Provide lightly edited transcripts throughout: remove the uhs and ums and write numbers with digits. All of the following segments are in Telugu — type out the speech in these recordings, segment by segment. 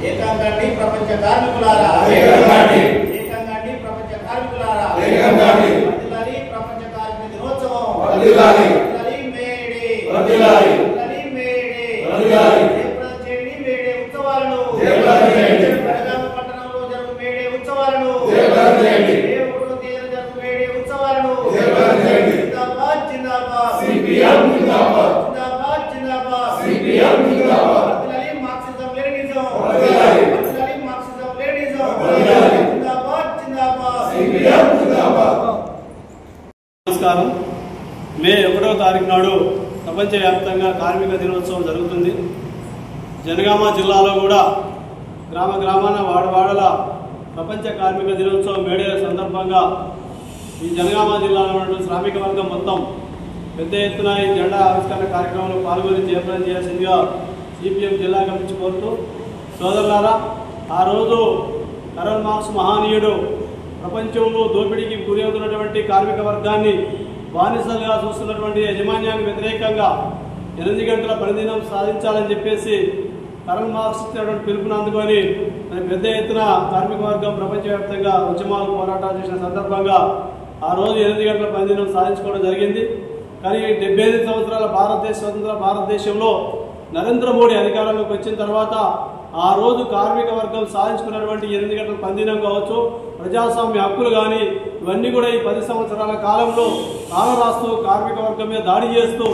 ఏకంగాండి ప్రపంచ కార్మికులారా, ఏకంగాండి ప్రపంచ కార్మికులారా, వర్ధిల్లాలి ప్రపంచ కార్మిక దినోత్సవం, వర్ధిల్లాలి మేడే, వర్ధిల్లాలి మేడే, జయప్రదం చేయండి మేడే ఉత్సవాలను, జనగామ పట్టణంలో జరుగు మేడే ఉత్సవాలను, జరుగు మేడే ఉత్సవాలను, జిందాబాద్ జిందాబాద్ సిపిఎం, జిందాబాద్ జిందాబాద్ సిపిఎం, జిందాబాద్ మార్క్సిజం లెనినిజం, మార్క్సిజం లెనినిజం, జిందాబాద్ జిందాబాద్ సిపిఎం, జిందాబాద్. నమస్కారం. మే 1వ తారీఖు నాడు ప్రపంచవ్యాప్తంగా కార్మిక దినోత్సవం జరుగుతుంది. జనగామ జిల్లాలో కూడా గ్రామ గ్రామాన వాడవాడల ప్రపంచ కార్మిక దినోత్సవం మేడే సందర్భంగా ఈ జనగామ జిల్లాలో ఉన్నటువంటి శ్రామిక వర్గం మొత్తం పెద్ద ఎత్తున ఈ జెండా ఆవిష్కరణ కార్యక్రమంలో పాల్గొని జయప్రదం చేయాల్సిందిగా సిపిఎం జిల్లా కమిటీ కోరుతూ, సోదరులారా, ఆ రోజు కరోల్ మార్క్స్ మహానీయుడు ప్రపంచంలో దోపిడీకి గురి అవుతున్నటువంటి కార్మిక వర్గాన్ని బానిసలుగా చూస్తున్నటువంటి యాజమాన్యానికి వ్యతిరేకంగా 8 గంటల పనిదినం సాధించాలని చెప్పేసి కరోల్ మార్క్స్ ఇచ్చినటువంటి పిలుపును అందుకొని పెద్ద ఎత్తున కార్మిక వర్గం ప్రపంచవ్యాప్తంగా ఉద్యమాలు పోరాటాలు చేసిన సందర్భంగా ఆ రోజు 8 గంటల పనిదినం సాధించుకోవడం జరిగింది. కానీ 75 సంవత్సరాల స్వతంత్ర భారతదేశంలో నరేంద్ర మోడీ అధికారంలోకి వచ్చిన తర్వాత ఆ రోజు కార్మిక వర్గం సాధించుకున్నటువంటి 8 గంటల పనిదినం కావచ్చు, ప్రజాస్వామ్య హక్కులు కానీ ఇవన్నీ కూడా ఈ 10 సంవత్సరాల కాలంలో కాలరాస్తూ కార్మిక వర్గం మీద దాడి చేస్తూ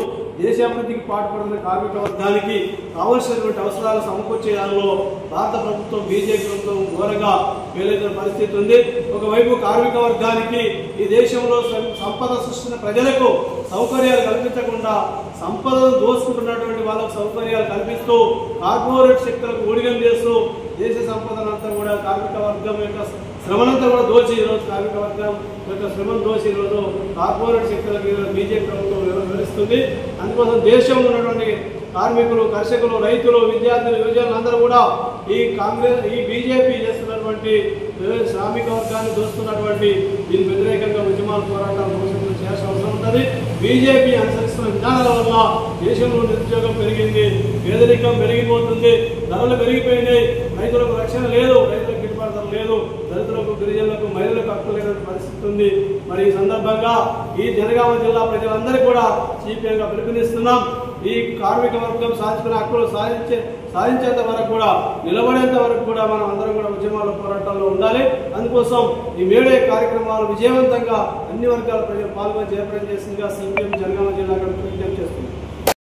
దేశాభివృద్ధికి పాటుపడుతున్న కార్మిక వర్గానికి కావలసినటువంటి అవసరాలు సమకూర్చే దానిలో భారత ప్రభుత్వం, బీజేపీ ప్రభుత్వం ఘోరంగా వేలైన పరిస్థితి ఉంది. ఒకవైపు కార్మిక వర్గానికి ఈ దేశంలో సంపద సృష్టించిన ప్రజలకు సౌకర్యాలు కల్పించకుండా సంపదను దోసుకుంటున్నటువంటి వాళ్ళకు సౌకర్యాలు కల్పిస్తూ కార్పొరేట్ శక్తులకు ఊడిగం చేస్తూ దేశ సంపదనంతా కూడా కార్మిక వర్గం యొక్క శ్రమనంతా కూడా దోచి ఈరోజు కార్మిక వర్గం యొక్క శ్రమను దోచి ఈరోజు కార్పొరేట్ శక్తులకు బీజేపీ ప్రభుత్వం వివరిస్తుంది. అందుకోసం దేశంలో ఉన్నటువంటి కార్మికులు, కర్షకులు, రైతులు, విద్యార్థులు, యువజనులు అందరూ కూడా ఈ బీజేపీ చేస్తున్నటువంటి శ్రామిక వర్గాన్ని దోస్తున్నటువంటి దీనికి వ్యతిరేకంగా ఉద్యమాలు, పోరాటాలు భవిష్యత్తులో చేయాల్సిన అవసరం ఉంటుంది. బీజేపీ అనుసరిస్తున్న విధానాల వల్ల దేశంలో నిరుద్యోగం పెరిగింది, పేదరికం పెరిగిపోతుంది, ధరలు పెరిగిపోయినాయి, రైతులకు రక్షణ లేదు, రైతులకు గిట్టుబాటు ధర లేదు, దళితులకు, గిరిజనులకు, మహిళలకు హక్కులు లేని పరిస్థితి ఉంది. మరి ఈ సందర్భంగా ఈ జనగామ జిల్లా ప్రజలందరికీ కూడా సిపిఎంగా పిలుపునిస్తున్నాం. ఈ కార్మిక వర్గం సాధించుకున్న హక్కులు సాధించేంత వరకు కూడా, నిలబడేంత వరకు కూడా మనం అందరం కూడా ఉద్యమాల పోరాటాల్లో ఉండాలి. అందుకోసం ఈ మేడే కార్యక్రమాలు విజయవంతంగా అన్ని వర్గాల ప్రజలు పాల్గొని జయప్రదం చేసిందిగా సిపిఎం జనగామ జిల్లా